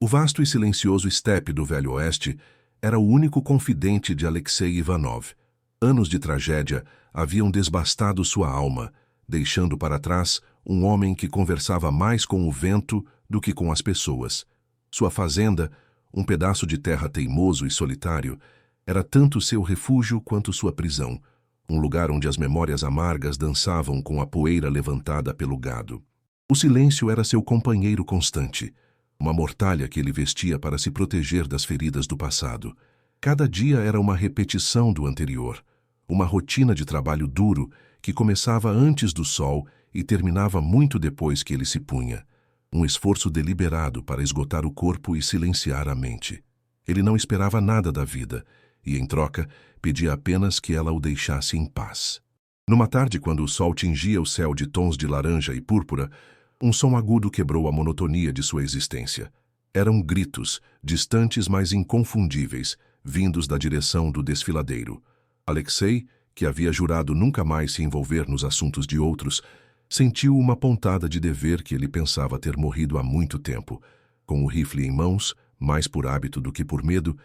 O vasto e silencioso estepe do Velho Oeste era o único confidente de Alexei Ivanov. Anos de tragédia haviam desbastado sua alma, deixando para trás um homem que conversava mais com o vento do que com as pessoas. Sua fazenda, um pedaço de terra teimoso e solitário, era tanto seu refúgio quanto sua prisão, um lugar onde as memórias amargas dançavam com a poeira levantada pelo gado. O silêncio era seu companheiro constante, uma mortalha que ele vestia para se proteger das feridas do passado. Cada dia era uma repetição do anterior, uma rotina de trabalho duro que começava antes do sol e terminava muito depois que ele se punha. Um esforço deliberado para esgotar o corpo e silenciar a mente. Ele não esperava nada da vida e, em troca, pedia apenas que ela o deixasse em paz. Numa tarde, quando o sol tingia o céu de tons de laranja e púrpura, um som agudo quebrou a monotonia de sua existência. Eram gritos, distantes mas inconfundíveis, vindos da direção do desfiladeiro. Alexei, que havia jurado nunca mais se envolver nos assuntos de outros, sentiu uma pontada de dever que ele pensava ter morrido há muito tempo. Com o rifle em mãos, mais por hábito do que por medo,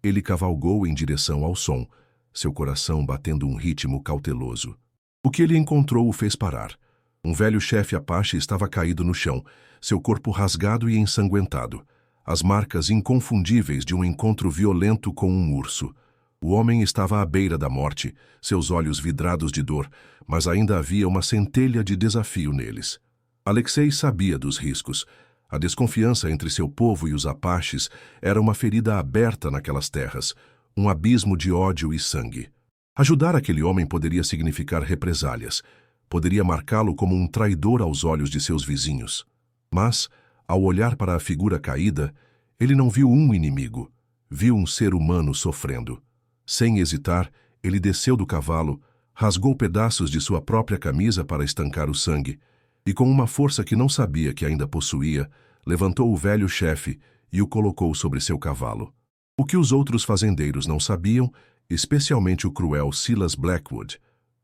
ele cavalgou em direção ao som, seu coração batendo um ritmo cauteloso. O que ele encontrou o fez parar. Um velho chefe Apache estava caído no chão, seu corpo rasgado e ensanguentado. As marcas inconfundíveis de um encontro violento com um urso. O homem estava à beira da morte, seus olhos vidrados de dor, mas ainda havia uma centelha de desafio neles. Alexei sabia dos riscos. A desconfiança entre seu povo e os Apaches era uma ferida aberta naquelas terras, um abismo de ódio e sangue. Ajudar aquele homem poderia significar represálias, poderia marcá-lo como um traidor aos olhos de seus vizinhos. Mas, ao olhar para a figura caída, ele não viu um inimigo, viu um ser humano sofrendo. Sem hesitar, ele desceu do cavalo, rasgou pedaços de sua própria camisa para estancar o sangue, e com uma força que não sabia que ainda possuía, levantou o velho chefe e o colocou sobre seu cavalo. O que os outros fazendeiros não sabiam, especialmente o cruel Silas Blackwood,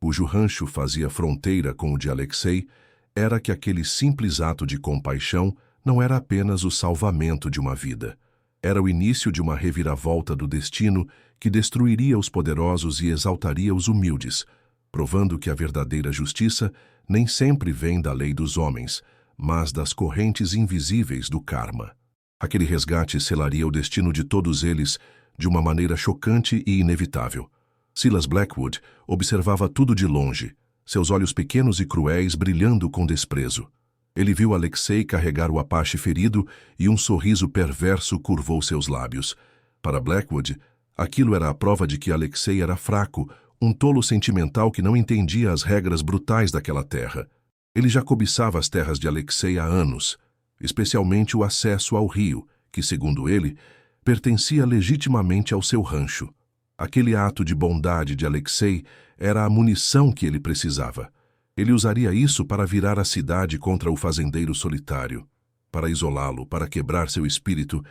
cujo rancho fazia fronteira com o de Alexei, era que aquele simples ato de compaixão não era apenas o salvamento de uma vida. Era o início de uma reviravolta do destino que destruiria os poderosos e exaltaria os humildes, provando que a verdadeira justiça nem sempre vem da lei dos homens, mas das correntes invisíveis do karma. Aquele resgate selaria o destino de todos eles de uma maneira chocante e inevitável. Silas Blackwood observava tudo de longe, seus olhos pequenos e cruéis brilhando com desprezo. Ele viu Alexei carregar o Apache ferido e um sorriso perverso curvou seus lábios. Para Blackwood, aquilo era a prova de que Alexei era fraco, um tolo sentimental que não entendia as regras brutais daquela terra. Ele já cobiçava as terras de Alexei há anos, especialmente o acesso ao rio, que, segundo ele, pertencia legitimamente ao seu rancho. Aquele ato de bondade de Alexei era a munição que ele precisava. Ele usaria isso para virar a cidade contra o fazendeiro solitário, para isolá-lo, para quebrar seu espírito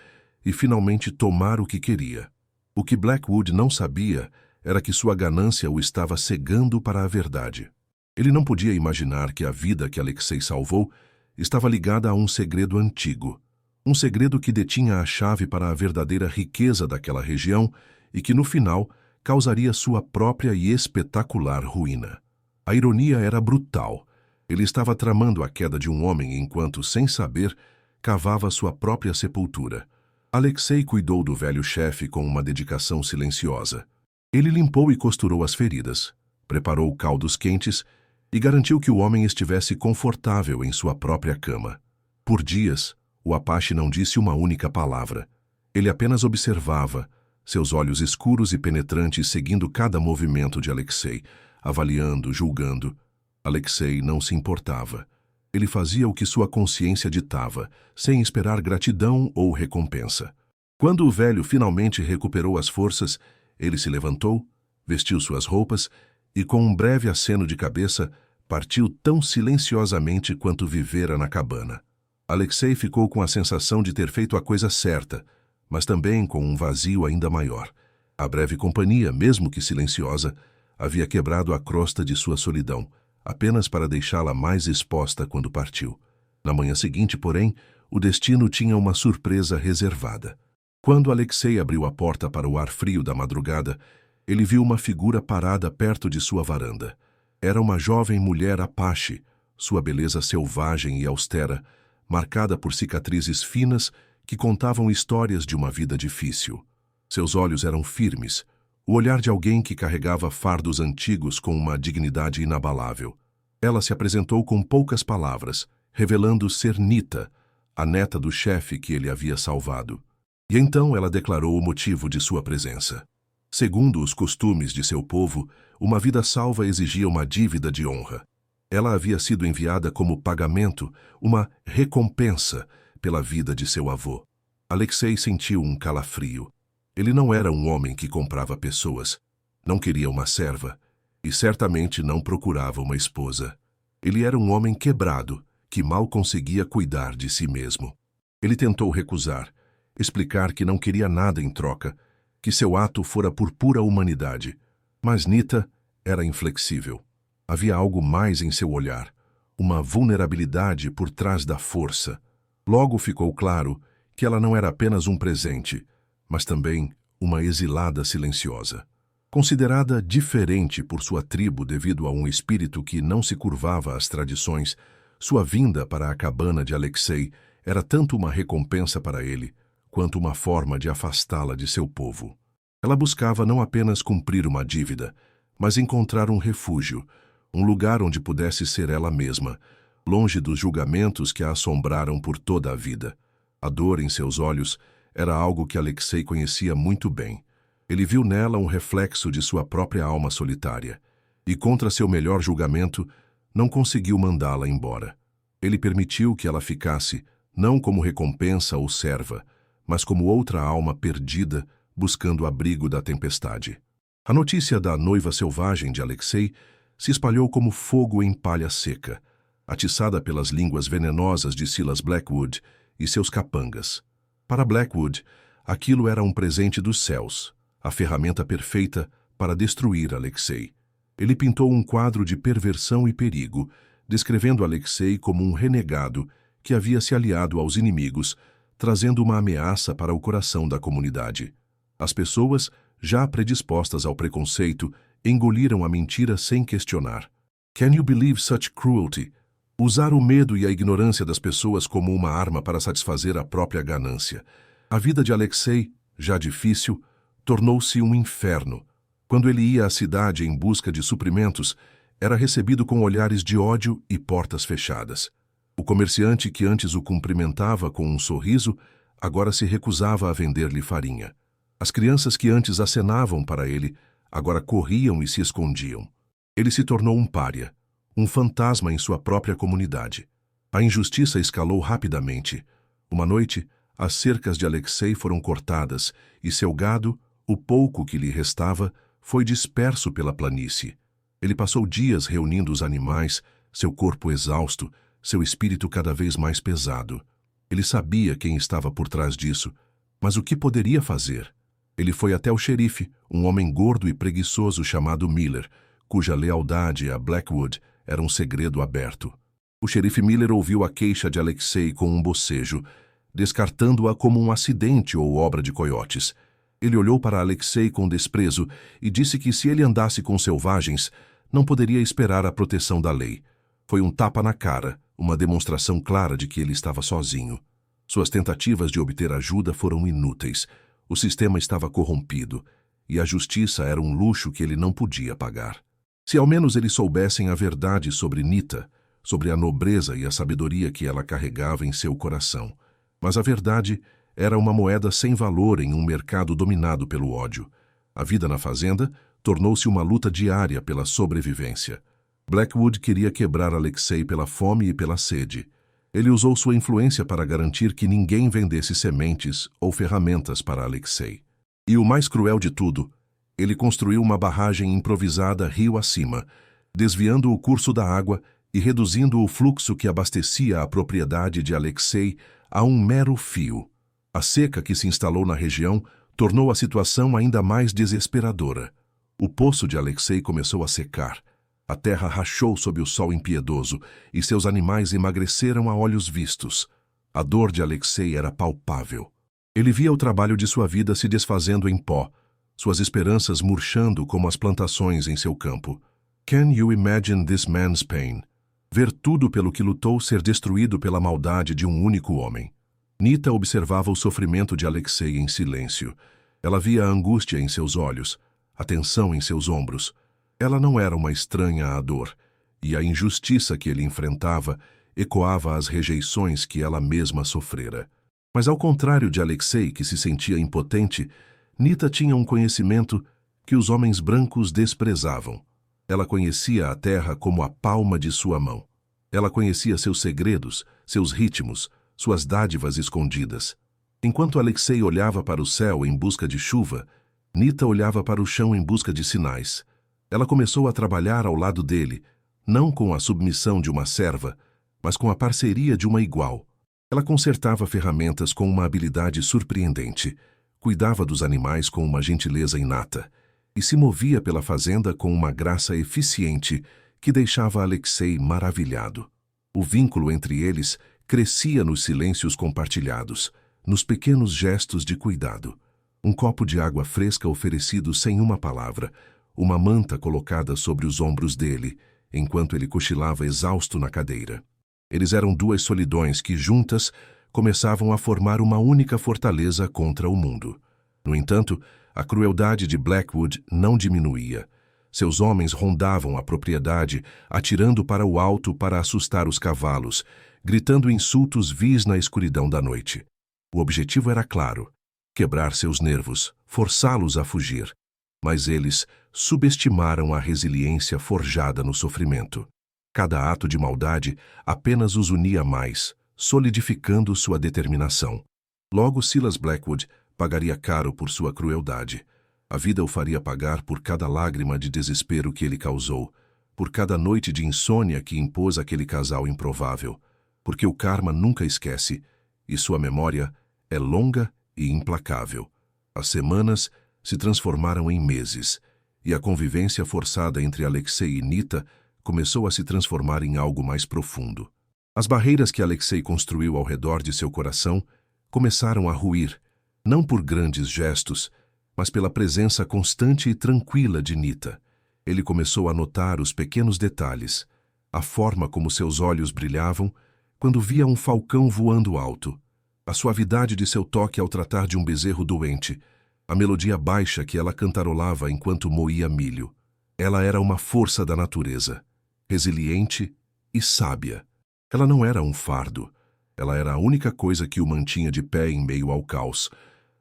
e finalmente tomar o que queria. O que Blackwood não sabia era que sua ganância o estava cegando para a verdade. Ele não podia imaginar que a vida que Alexei salvou estava ligada a um segredo antigo, um segredo que detinha a chave para a verdadeira riqueza daquela região e que, no final, causaria sua própria e espetacular ruína. A ironia era brutal. Ele estava tramando a queda de um homem enquanto, sem saber, cavava sua própria sepultura. Alexei cuidou do velho chefe com uma dedicação silenciosa. Ele limpou e costurou as feridas, preparou caldos quentes e garantiu que o homem estivesse confortável em sua própria cama. Por dias, o Apache não disse uma única palavra. Ele apenas observava, seus olhos escuros e penetrantes seguindo cada movimento de Alexei, avaliando, julgando. Alexei não se importava. Ele fazia o que sua consciência ditava, sem esperar gratidão ou recompensa. Quando o velho finalmente recuperou as forças, ele se levantou, vestiu suas roupas e, com um breve aceno de cabeça, partiu tão silenciosamente quanto vivera na cabana. Alexei ficou com a sensação de ter feito a coisa certa, mas também com um vazio ainda maior. A breve companhia, mesmo que silenciosa, havia quebrado a crosta de sua solidão, apenas para deixá-la mais exposta quando partiu. Na manhã seguinte, porém, o destino tinha uma surpresa reservada. Quando Alexei abriu a porta para o ar frio da madrugada, ele viu uma figura parada perto de sua varanda. Era uma jovem mulher apache, sua beleza selvagem e austera, marcada por cicatrizes finas que contavam histórias de uma vida difícil. Seus olhos eram firmes, o olhar de alguém que carregava fardos antigos com uma dignidade inabalável. Ela se apresentou com poucas palavras, revelando ser Nita, a neta do chefe que ele havia salvado. E então ela declarou o motivo de sua presença. Segundo os costumes de seu povo, uma vida salva exigia uma dívida de honra. Ela havia sido enviada como pagamento, uma recompensa pela vida de seu avô. Alexei sentiu um calafrio. Ele não era um homem que comprava pessoas, não queria uma serva e certamente não procurava uma esposa. Ele era um homem quebrado, que mal conseguia cuidar de si mesmo. Ele tentou recusar, explicar que não queria nada em troca, que seu ato fora por pura humanidade. Mas Nita era inflexível. Havia algo mais em seu olhar, uma vulnerabilidade por trás da força. Logo ficou claro que ela não era apenas um presente, mas também uma exilada silenciosa. Considerada diferente por sua tribo devido a um espírito que não se curvava às tradições, sua vinda para a cabana de Alexei era tanto uma recompensa para ele, quanto uma forma de afastá-la de seu povo. Ela buscava não apenas cumprir uma dívida, mas encontrar um refúgio, um lugar onde pudesse ser ela mesma, longe dos julgamentos que a assombraram por toda a vida. A dor em seus olhos era algo que Alexei conhecia muito bem. Ele viu nela um reflexo de sua própria alma solitária, e contra seu melhor julgamento, não conseguiu mandá-la embora. Ele permitiu que ela ficasse, não como recompensa ou serva, mas como outra alma perdida, buscando abrigo da tempestade. A notícia da noiva selvagem de Alexei se espalhou como fogo em palha seca, atiçada pelas línguas venenosas de Silas Blackwood e seus capangas. Para Blackwood, aquilo era um presente dos céus, a ferramenta perfeita para destruir Alexei. Ele pintou um quadro de perversão e perigo, descrevendo Alexei como um renegado que havia se aliado aos inimigos, trazendo uma ameaça para o coração da comunidade. As pessoas, já predispostas ao preconceito, engoliram a mentira sem questionar. Can you believe such cruelty? Usar o medo e a ignorância das pessoas como uma arma para satisfazer a própria ganância. A vida de Alexei, já difícil, tornou-se um inferno. Quando ele ia à cidade em busca de suprimentos, era recebido com olhares de ódio e portas fechadas. O comerciante que antes o cumprimentava com um sorriso, agora se recusava a vender-lhe farinha. As crianças que antes acenavam para ele, agora corriam e se escondiam. Ele se tornou um pária, um fantasma em sua própria comunidade. A injustiça escalou rapidamente. Uma noite, as cercas de Alexei foram cortadas e seu gado, o pouco que lhe restava, foi disperso pela planície. Ele passou dias reunindo os animais, seu corpo exausto, seu espírito cada vez mais pesado. Ele sabia quem estava por trás disso, mas o que poderia fazer? Ele foi até o xerife, um homem gordo e preguiçoso chamado Miller, cuja lealdade a Blackwood era um segredo aberto. O xerife Miller ouviu a queixa de Alexei com um bocejo, descartando-a como um acidente ou obra de coiotes. Ele olhou para Alexei com desprezo e disse que se ele andasse com selvagens, não poderia esperar a proteção da lei. Foi um tapa na cara, uma demonstração clara de que ele estava sozinho. Suas tentativas de obter ajuda foram inúteis. O sistema estava corrompido, e a justiça era um luxo que ele não podia pagar. Se ao menos eles soubessem a verdade sobre Nita, sobre a nobreza e a sabedoria que ela carregava em seu coração. Mas a verdade era uma moeda sem valor em um mercado dominado pelo ódio. A vida na fazenda tornou-se uma luta diária pela sobrevivência. Blackwood queria quebrar Alexei pela fome e pela sede. Ele usou sua influência para garantir que ninguém vendesse sementes ou ferramentas para Alexei. E o mais cruel de tudo, ele construiu uma barragem improvisada rio acima, desviando o curso da água e reduzindo o fluxo que abastecia a propriedade de Alexei a um mero fio. A seca que se instalou na região tornou a situação ainda mais desesperadora. O poço de Alexei começou a secar. A terra rachou sob o sol impiedoso e seus animais emagreceram a olhos vistos. A dor de Alexei era palpável. Ele via o trabalho de sua vida se desfazendo em pó, suas esperanças murchando como as plantações em seu campo. Can you imagine this man's pain? Ver tudo pelo que lutou ser destruído pela maldade de um único homem. Nita observava o sofrimento de Alexei em silêncio. Ela via a angústia em seus olhos, a tensão em seus ombros. Ela não era uma estranha à dor, e a injustiça que ele enfrentava ecoava as rejeições que ela mesma sofrera. Mas ao contrário de Alexei, que se sentia impotente, Nita tinha um conhecimento que os homens brancos desprezavam. Ela conhecia a terra como a palma de sua mão. Ela conhecia seus segredos, seus ritmos, suas dádivas escondidas. Enquanto Alexei olhava para o céu em busca de chuva, Nita olhava para o chão em busca de sinais. Ela começou a trabalhar ao lado dele, não com a submissão de uma serva, mas com a parceria de uma igual. Ela consertava ferramentas com uma habilidade surpreendente, cuidava dos animais com uma gentileza inata e se movia pela fazenda com uma graça eficiente que deixava Alexei maravilhado. O vínculo entre eles crescia nos silêncios compartilhados, nos pequenos gestos de cuidado. Um copo de água fresca oferecido sem uma palavra, uma manta colocada sobre os ombros dele, enquanto ele cochilava exausto na cadeira. Eles eram duas solidões que, juntas, começavam a formar uma única fortaleza contra o mundo. No entanto, a crueldade de Blackwood não diminuía. Seus homens rondavam a propriedade, atirando para o alto para assustar os cavalos, gritando insultos vis na escuridão da noite. O objetivo era claro: quebrar seus nervos, forçá-los a fugir. Mas eles subestimaram a resiliência forjada no sofrimento. Cada ato de maldade apenas os unia mais, solidificando sua determinação. Logo Silas Blackwood pagaria caro por sua crueldade. A vida o faria pagar por cada lágrima de desespero que ele causou, por cada noite de insônia que impôs aquele casal improvável, porque o karma nunca esquece, e sua memória é longa e implacável. As semanas se transformaram em meses, e a convivência forçada entre Alexei e Nita começou a se transformar em algo mais profundo. As barreiras que Alexei construiu ao redor de seu coração começaram a ruir, não por grandes gestos, mas pela presença constante e tranquila de Nita. Ele começou a notar os pequenos detalhes, a forma como seus olhos brilhavam quando via um falcão voando alto, a suavidade de seu toque ao tratar de um bezerro doente, a melodia baixa que ela cantarolava enquanto moía milho. Ela era uma força da natureza, resiliente e sábia. Ela não era um fardo. Ela era a única coisa que o mantinha de pé em meio ao caos.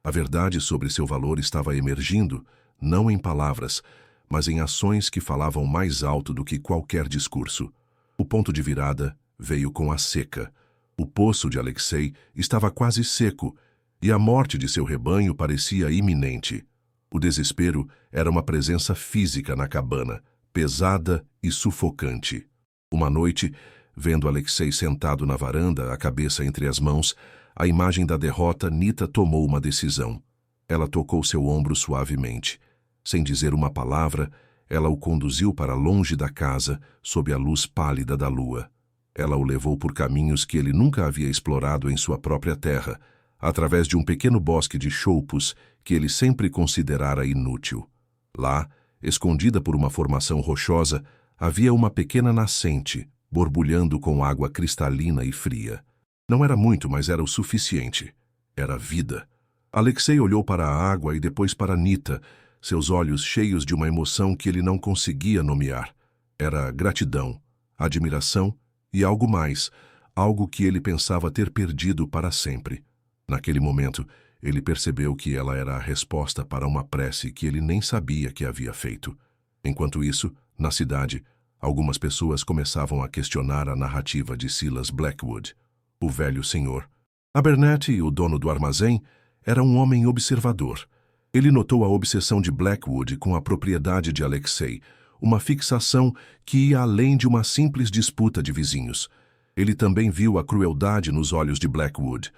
A verdade sobre seu valor estava emergindo, não em palavras, mas em ações que falavam mais alto do que qualquer discurso. O ponto de virada veio com a seca. O poço de Alexei estava quase seco, e a morte de seu rebanho parecia iminente. O desespero era uma presença física na cabana, pesada e sufocante. Uma noite, vendo Alexei sentado na varanda, a cabeça entre as mãos, a imagem da derrota, Nita tomou uma decisão. Ela tocou seu ombro suavemente. Sem dizer uma palavra, ela o conduziu para longe da casa, sob a luz pálida da lua. Ela o levou por caminhos que ele nunca havia explorado em sua própria terra, através de um pequeno bosque de choupos que ele sempre considerara inútil. Lá, escondida por uma formação rochosa, havia uma pequena nascente, borbulhando com água cristalina e fria. Não era muito, mas era o suficiente. Era vida. Alexei olhou para a água e depois para Nita, seus olhos cheios de uma emoção que ele não conseguia nomear. Era gratidão, admiração e algo mais, algo que ele pensava ter perdido para sempre. Naquele momento, ele percebeu que ela era a resposta para uma prece que ele nem sabia que havia feito. Enquanto isso, na cidade, algumas pessoas começavam a questionar a narrativa de Silas Blackwood, o velho senhor. Abernathy, o dono do armazém, era um homem observador. Ele notou a obsessão de Blackwood com a propriedade de Alexei, uma fixação que ia além de uma simples disputa de vizinhos. Ele também viu a crueldade nos olhos de Blackwood,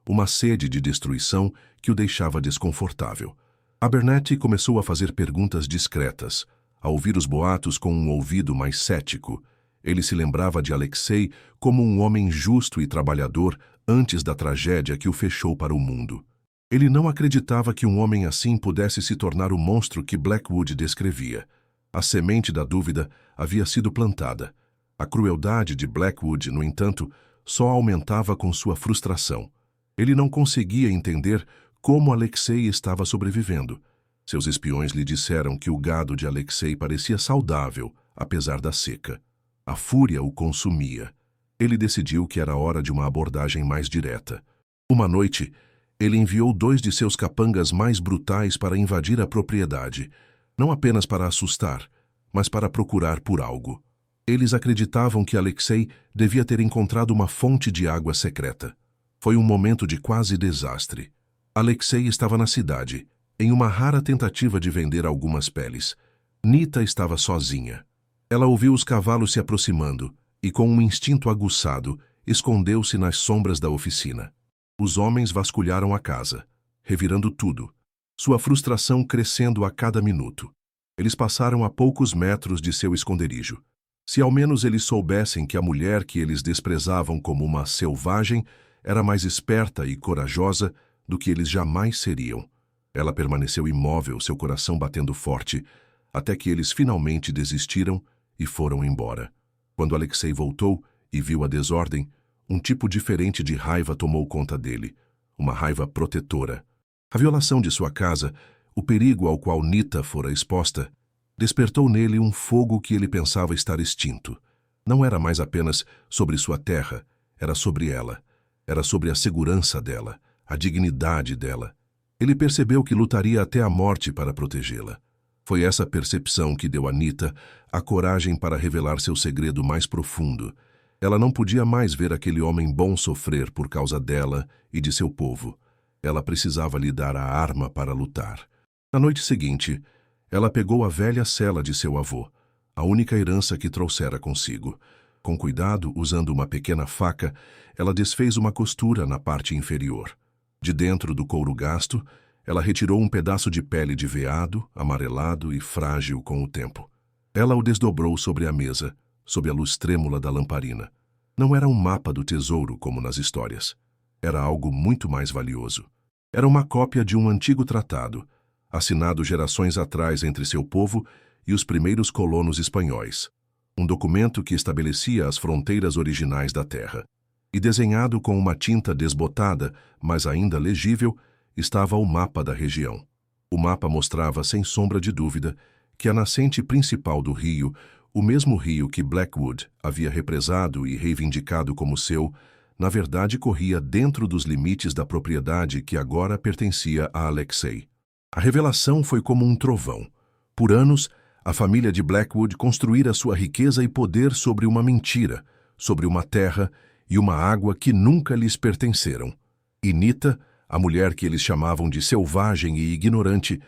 uma sede de destruição que o deixava desconfortável. Abernathy começou a fazer perguntas discretas, a ouvir os boatos com um ouvido mais cético. Ele se lembrava de Alexei como um homem justo e trabalhador antes da tragédia que o fechou para o mundo. Ele não acreditava que um homem assim pudesse se tornar o monstro que Blackwood descrevia. A semente da dúvida havia sido plantada. A crueldade de Blackwood, no entanto, só aumentava com sua frustração. Ele não conseguia entender como Alexei estava sobrevivendo. Seus espiões lhe disseram que o gado de Alexei parecia saudável, apesar da seca. A fúria o consumia. Ele decidiu que era hora de uma abordagem mais direta. Uma noite, ele enviou 2 de seus capangas mais brutais para invadir a propriedade, não apenas para assustar, mas para procurar por algo. Eles acreditavam que Alexei devia ter encontrado uma fonte de água secreta. Foi um momento de quase desastre. Alexei estava na cidade, em uma rara tentativa de vender algumas peles. Nita estava sozinha. Ela ouviu os cavalos se aproximando e, com um instinto aguçado, escondeu-se nas sombras da oficina. Os homens vasculharam a casa, revirando tudo, sua frustração crescendo a cada minuto. Eles passaram a poucos metros de seu esconderijo. Se ao menos eles soubessem que a mulher que eles desprezavam como uma selvagem era mais esperta e corajosa do que eles jamais seriam. Ela permaneceu imóvel, seu coração batendo forte, até que eles finalmente desistiram e foram embora. Quando Alexei voltou e viu a desordem, um tipo diferente de raiva tomou conta dele, uma raiva protetora. A violação de sua casa, o perigo ao qual Nita fora exposta, despertou nele um fogo que ele pensava estar extinto. Não era mais apenas sobre sua terra, era sobre ela. Era sobre a segurança dela, a dignidade dela. Ele percebeu que lutaria até a morte para protegê-la. Foi essa percepção que deu a Nita a coragem para revelar seu segredo mais profundo. Ela não podia mais ver aquele homem bom sofrer por causa dela e de seu povo. Ela precisava lhe dar a arma para lutar. Na noite seguinte, ela pegou a velha cela de seu avô, a única herança que trouxera consigo. Com cuidado, usando uma pequena faca, ela desfez uma costura na parte inferior. De dentro do couro gasto, ela retirou um pedaço de pele de veado, amarelado e frágil com o tempo. Ela o desdobrou sobre a mesa, sob a luz trêmula da lamparina. Não era um mapa do tesouro como nas histórias. Era algo muito mais valioso. Era uma cópia de um antigo tratado, assinado gerações atrás entre seu povo e os primeiros colonos espanhóis. Um documento que estabelecia as fronteiras originais da terra. E desenhado com uma tinta desbotada, mas ainda legível, estava o mapa da região. O mapa mostrava, sem sombra de dúvida, que a nascente principal do rio, o mesmo rio que Blackwood havia represado e reivindicado como seu, na verdade corria dentro dos limites da propriedade que agora pertencia a Alexei. A revelação foi como um trovão. Por anos, a família de Blackwood construíra sua riqueza e poder sobre uma mentira, sobre uma terra e uma água que nunca lhes pertenceram. E Nita, a mulher que eles chamavam de selvagem e ignorante,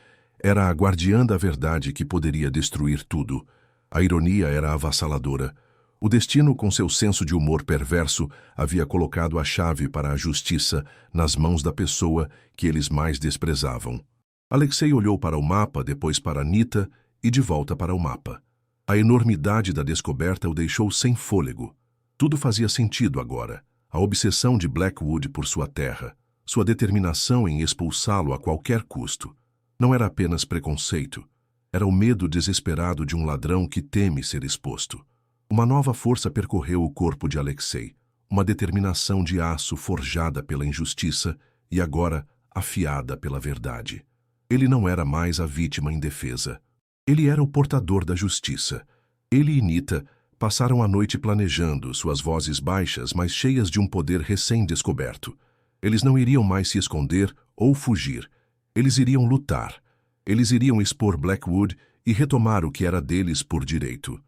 era a guardiã da verdade que poderia destruir tudo. A ironia era avassaladora. O destino, com seu senso de humor perverso, havia colocado a chave para a justiça nas mãos da pessoa que eles mais desprezavam. Alexei olhou para o mapa, depois para Nita e de volta para o mapa. A enormidade da descoberta o deixou sem fôlego. Tudo fazia sentido agora. A obsessão de Blackwood por sua terra, sua determinação em expulsá-lo a qualquer custo. Não era apenas preconceito. Era o medo desesperado de um ladrão que teme ser exposto. Uma nova força percorreu o corpo de Alexei, uma determinação de aço forjada pela injustiça e agora afiada pela verdade. Ele não era mais a vítima indefesa. Ele era o portador da justiça. Ele e Nita passaram a noite planejando, suas vozes baixas, mas cheias de um poder recém-descoberto. Eles não iriam mais se esconder ou fugir. Eles iriam lutar. Eles iriam expor Blackwood e retomar o que era deles por direito.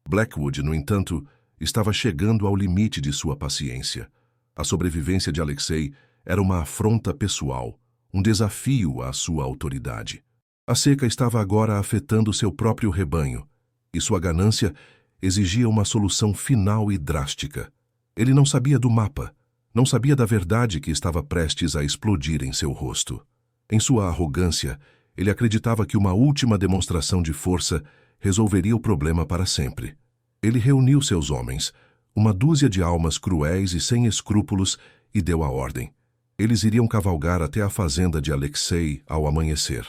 Blackwood, no entanto, estava chegando ao limite de sua paciência. A sobrevivência de Alexei era uma afronta pessoal, um desafio à sua autoridade. A seca estava agora afetando seu próprio rebanho, e sua ganância exigia uma solução final e drástica. Ele não sabia do mapa, não sabia da verdade que estava prestes a explodir em seu rosto. Em sua arrogância, ele acreditava que uma última demonstração de força resolveria o problema para sempre. Ele reuniu seus homens, uma dúzia de almas cruéis e sem escrúpulos, e deu a ordem. Eles iriam cavalgar até a fazenda de Alexei ao amanhecer.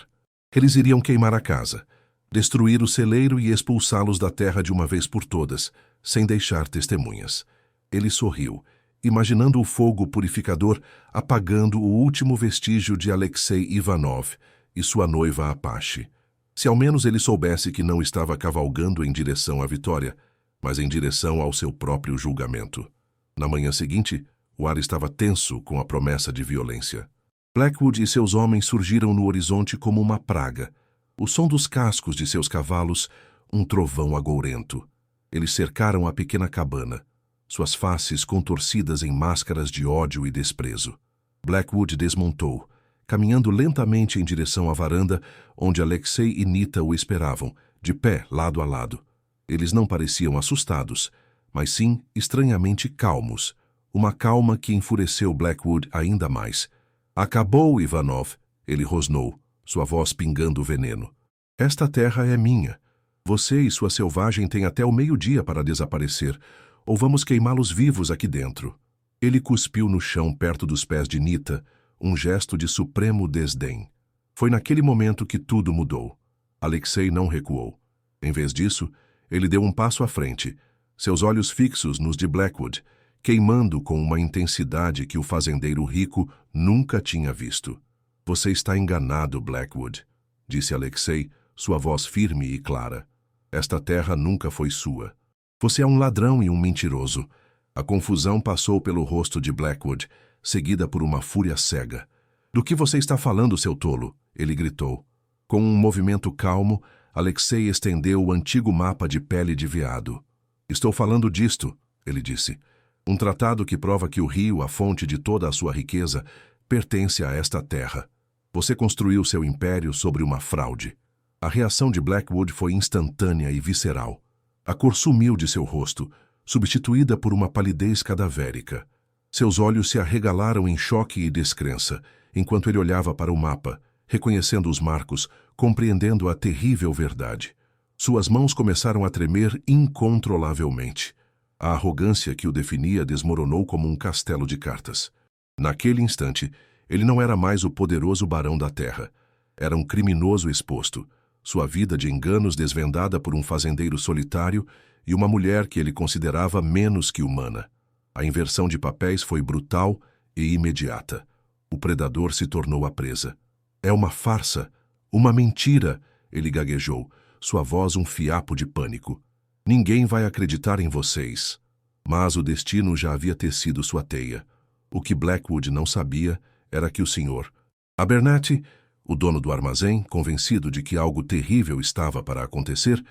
Eles iriam queimar a casa, destruir o celeiro e expulsá-los da terra de uma vez por todas, sem deixar testemunhas. Ele sorriu, imaginando o fogo purificador apagando o último vestígio de Alexei Ivanov e sua noiva Apache. Se ao menos ele soubesse que não estava cavalgando em direção à vitória, mas em direção ao seu próprio julgamento. Na manhã seguinte, o ar estava tenso com a promessa de violência. Blackwood e seus homens surgiram no horizonte como uma praga. O som dos cascos de seus cavalos, um trovão agourento. Eles cercaram a pequena cabana, suas faces contorcidas em máscaras de ódio e desprezo. Blackwood desmontou, caminhando lentamente em direção à varanda, onde Alexei e Nita o esperavam, de pé, lado a lado. Eles não pareciam assustados, mas sim estranhamente calmos, uma calma que enfureceu Blackwood ainda mais. "Acabou, Ivanov", ele rosnou, sua voz pingando veneno. "Esta terra é minha. Você e sua selvagem têm até o meio-dia para desaparecer, ou vamos queimá-los vivos aqui dentro." Ele cuspiu no chão perto dos pés de Nita, um gesto de supremo desdém. Foi naquele momento que tudo mudou. Alexei não recuou. Em vez disso, ele deu um passo à frente, seus olhos fixos nos de Blackwood, queimando com uma intensidade que o fazendeiro rico nunca tinha visto. "Você está enganado, Blackwood", disse Alexei, sua voz firme e clara. "Esta terra nunca foi sua. Você é um ladrão e um mentiroso." A confusão passou pelo rosto de Blackwood, seguida por uma fúria cega. "Do que você está falando, seu tolo?" ele gritou. Com um movimento calmo, Alexei estendeu o antigo mapa de pele de veado. "Estou falando disto", ele disse. "Um tratado que prova que o rio, a fonte de toda a sua riqueza, pertence a esta terra. Você construiu seu império sobre uma fraude." A reação de Blackwood foi instantânea e visceral. A cor sumiu de seu rosto, substituída por uma palidez cadavérica. Seus olhos se arregalaram em choque e descrença, enquanto ele olhava para o mapa, reconhecendo os marcos, compreendendo a terrível verdade. Suas mãos começaram a tremer incontrolavelmente. A arrogância que o definia desmoronou como um castelo de cartas. Naquele instante, ele não era mais o poderoso barão da terra. Era um criminoso exposto, sua vida de enganos desvendada por um fazendeiro solitário e uma mulher que ele considerava menos que humana. A inversão de papéis foi brutal e imediata. O predador se tornou a presa. "É uma farsa, uma mentira", ele gaguejou, sua voz um fiapo de pânico. "Ninguém vai acreditar em vocês." Mas o destino já havia tecido sua teia. O que Blackwood não sabia era que o Sr. Abernathy, o dono do armazém, convencido de que algo terrível estava para acontecer,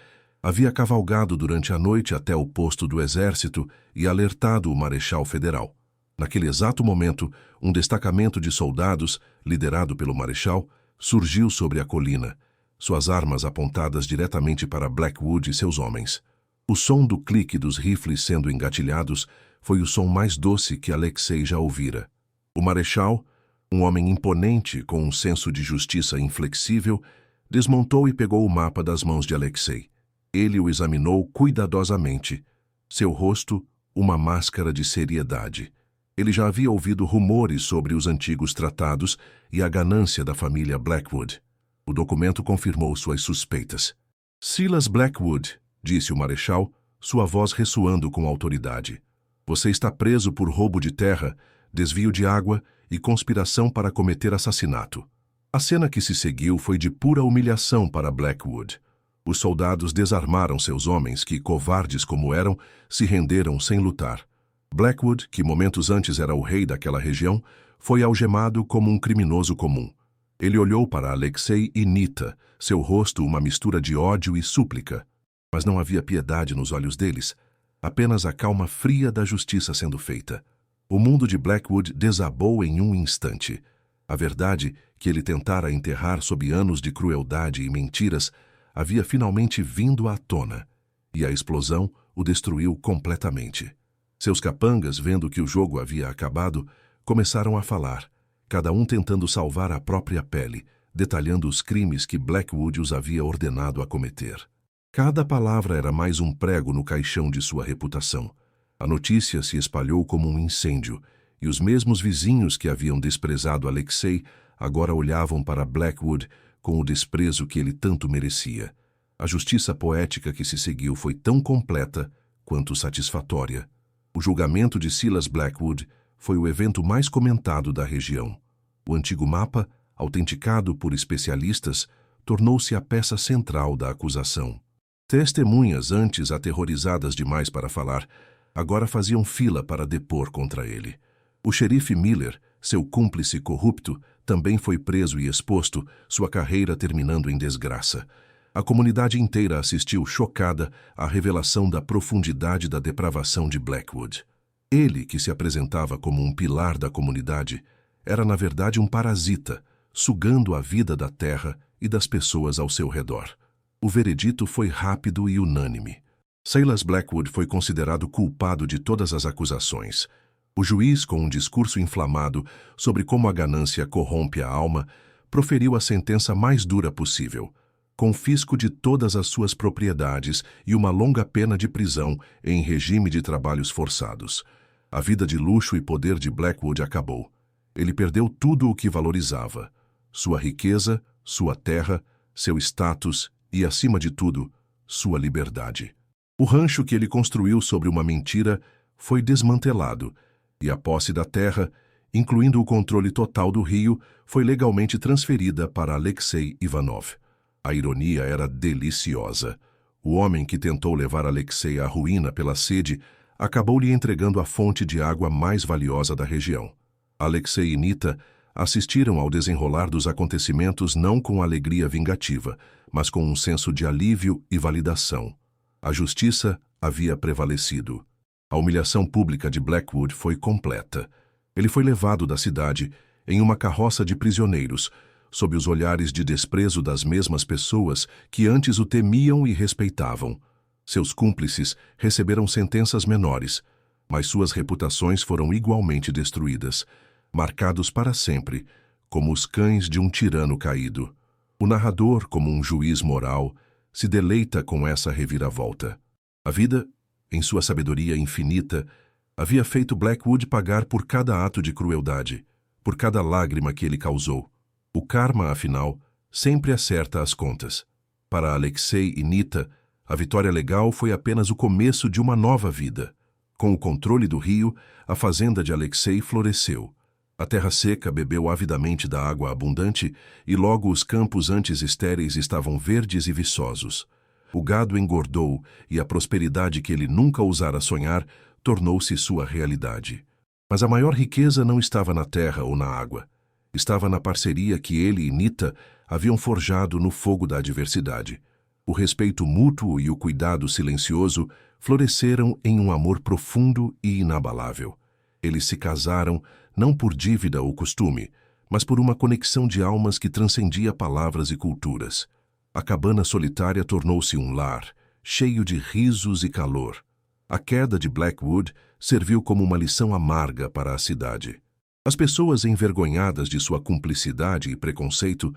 havia cavalgado durante a noite até o posto do exército e alertado o marechal federal. Naquele exato momento, um destacamento de soldados, liderado pelo marechal, surgiu sobre a colina, suas armas apontadas diretamente para Blackwood e seus homens. O som do clique dos rifles sendo engatilhados foi o som mais doce que Alexei já ouvira. O marechal, um homem imponente com um senso de justiça inflexível, desmontou e pegou o mapa das mãos de Alexei. Ele o examinou cuidadosamente. Seu rosto, uma máscara de seriedade. Ele já havia ouvido rumores sobre os antigos tratados e a ganância da família Blackwood. O documento confirmou suas suspeitas. "Silas Blackwood", disse o marechal, sua voz ressoando com autoridade. "Você está preso por roubo de terra, desvio de água e conspiração para cometer assassinato." A cena que se seguiu foi de pura humilhação para Blackwood. Os soldados desarmaram seus homens que, covardes como eram, se renderam sem lutar. Blackwood, que momentos antes era o rei daquela região, foi algemado como um criminoso comum. Ele olhou para Alexei e Nita, seu rosto uma mistura de ódio e súplica. Mas não havia piedade nos olhos deles, apenas a calma fria da justiça sendo feita. O mundo de Blackwood desabou em um instante. A verdade, que ele tentara enterrar sob anos de crueldade e mentiras, havia finalmente vindo à tona, e a explosão o destruiu completamente. Seus capangas, vendo que o jogo havia acabado, começaram a falar, cada um tentando salvar a própria pele, detalhando os crimes que Blackwood os havia ordenado a cometer. Cada palavra era mais um prego no caixão de sua reputação. A notícia se espalhou como um incêndio, e os mesmos vizinhos que haviam desprezado Alexei agora olhavam para Blackwood com o desprezo que ele tanto merecia. A justiça poética que se seguiu foi tão completa quanto satisfatória. O julgamento de Silas Blackwood foi o evento mais comentado da região. O antigo mapa, autenticado por especialistas, tornou-se a peça central da acusação. Testemunhas, antes aterrorizadas demais para falar, agora faziam fila para depor contra ele. O xerife Miller, seu cúmplice corrupto, também foi preso e exposto, sua carreira terminando em desgraça. A comunidade inteira assistiu chocada à revelação da profundidade da depravação de Blackwood. Ele, que se apresentava como um pilar da comunidade, era na verdade um parasita, sugando a vida da terra e das pessoas ao seu redor. O veredito foi rápido e unânime. Silas Blackwood foi considerado culpado de todas as acusações. O juiz, com um discurso inflamado sobre como a ganância corrompe a alma, proferiu a sentença mais dura possível: confisco de todas as suas propriedades e uma longa pena de prisão em regime de trabalhos forçados. A vida de luxo e poder de Blackwood acabou. Ele perdeu tudo o que valorizava: sua riqueza, sua terra, seu status e, acima de tudo, sua liberdade. O rancho que ele construiu sobre uma mentira foi desmantelado, e a posse da terra, incluindo o controle total do rio, foi legalmente transferida para Alexei Ivanov. A ironia era deliciosa. O homem que tentou levar Alexei à ruína pela sede acabou lhe entregando a fonte de água mais valiosa da região. Alexei e Nita assistiram ao desenrolar dos acontecimentos não com alegria vingativa, mas com um senso de alívio e validação. A justiça havia prevalecido. A humilhação pública de Blackwood foi completa. Ele foi levado da cidade em uma carroça de prisioneiros, sob os olhares de desprezo das mesmas pessoas que antes o temiam e respeitavam. Seus cúmplices receberam sentenças menores, mas suas reputações foram igualmente destruídas, marcados para sempre, como os cães de um tirano caído. O narrador, como um juiz moral, se deleita com essa reviravolta. A vida, em sua sabedoria infinita, havia feito Blackwood pagar por cada ato de crueldade, por cada lágrima que ele causou. O karma, afinal, sempre acerta as contas. Para Alexei e Nita, a vitória legal foi apenas o começo de uma nova vida. Com o controle do rio, a fazenda de Alexei floresceu. A terra seca bebeu avidamente da água abundante e logo os campos antes estéreis estavam verdes e viçosos. O gado engordou e a prosperidade que ele nunca ousara sonhar tornou-se sua realidade. Mas a maior riqueza não estava na terra ou na água. Estava na parceria que ele e Nita haviam forjado no fogo da adversidade. O respeito mútuo e o cuidado silencioso floresceram em um amor profundo e inabalável. Eles se casaram não por dívida ou costume, mas por uma conexão de almas que transcendia palavras e culturas. A cabana solitária tornou-se um lar, cheio de risos e calor. A queda de Blackwood serviu como uma lição amarga para a cidade. As pessoas envergonhadas de sua cumplicidade e preconceito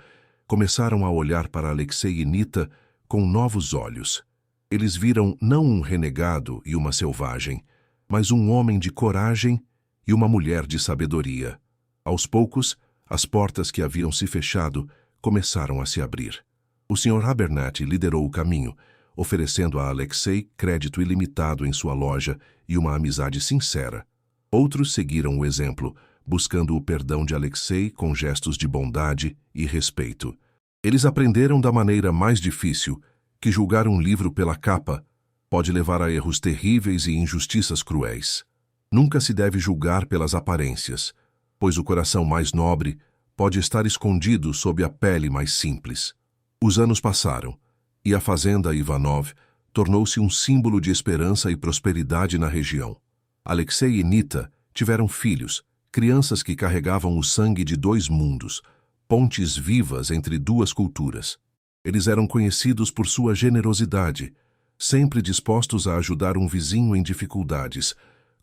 começaram a olhar para Alexei e Nita com novos olhos. Eles viram não um renegado e uma selvagem, mas um homem de coragem e uma mulher de sabedoria. Aos poucos, as portas que haviam se fechado começaram a se abrir. O Sr. Abernathy liderou o caminho, oferecendo a Alexei crédito ilimitado em sua loja e uma amizade sincera. Outros seguiram o exemplo, buscando o perdão de Alexei com gestos de bondade e respeito. Eles aprenderam da maneira mais difícil que julgar um livro pela capa pode levar a erros terríveis e injustiças cruéis. Nunca se deve julgar pelas aparências, pois o coração mais nobre pode estar escondido sob a pele mais simples. Os anos passaram, e a fazenda Ivanov tornou-se um símbolo de esperança e prosperidade na região. Alexei e Nita tiveram filhos, crianças que carregavam o sangue de dois mundos, pontes vivas entre duas culturas. Eles eram conhecidos por sua generosidade, sempre dispostos a ajudar um vizinho em dificuldades,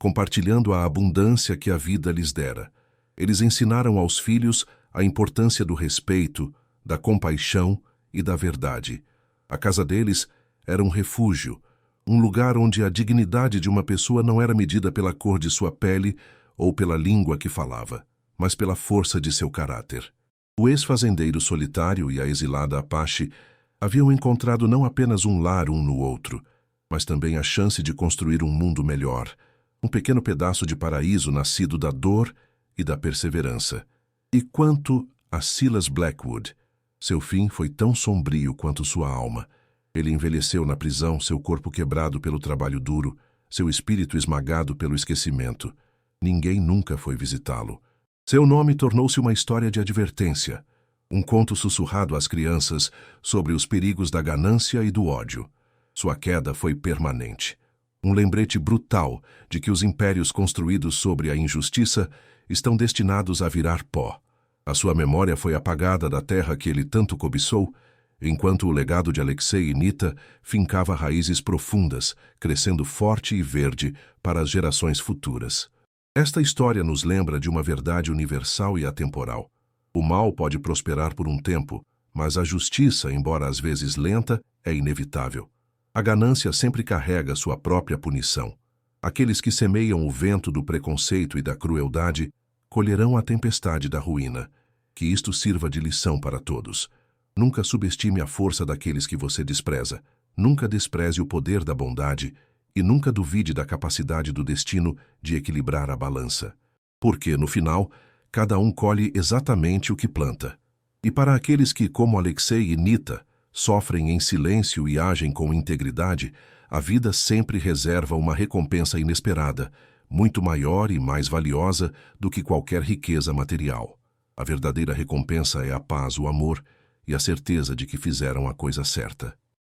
compartilhando a abundância que a vida lhes dera. Eles ensinaram aos filhos a importância do respeito, da compaixão e da verdade. A casa deles era um refúgio, um lugar onde a dignidade de uma pessoa não era medida pela cor de sua pele ou pela língua que falava, mas pela força de seu caráter. O ex-fazendeiro solitário e a exilada Apache haviam encontrado não apenas um lar um no outro, mas também a chance de construir um mundo melhor, um pequeno pedaço de paraíso nascido da dor e da perseverança. E quanto a Silas Blackwood, seu fim foi tão sombrio quanto sua alma. Ele envelheceu na prisão, seu corpo quebrado pelo trabalho duro, seu espírito esmagado pelo esquecimento. Ninguém nunca foi visitá-lo. Seu nome tornou-se uma história de advertência, um conto sussurrado às crianças sobre os perigos da ganância e do ódio. Sua queda foi permanente. Um lembrete brutal de que os impérios construídos sobre a injustiça estão destinados a virar pó. A sua memória foi apagada da terra que ele tanto cobiçou, enquanto o legado de Alexei e Nita fincava raízes profundas, crescendo forte e verde para as gerações futuras. Esta história nos lembra de uma verdade universal e atemporal. O mal pode prosperar por um tempo, mas a justiça, embora às vezes lenta, é inevitável. A ganância sempre carrega sua própria punição. Aqueles que semeiam o vento do preconceito e da crueldade colherão a tempestade da ruína. Que isto sirva de lição para todos. Nunca subestime a força daqueles que você despreza. Nunca despreze o poder da bondade e nunca duvide da capacidade do destino de equilibrar a balança. Porque, no final, cada um colhe exatamente o que planta. E para aqueles que, como Alexei e Nita, sofrem em silêncio e agem com integridade, a vida sempre reserva uma recompensa inesperada, muito maior e mais valiosa do que qualquer riqueza material. A verdadeira recompensa é a paz, o amor e a certeza de que fizeram a coisa certa.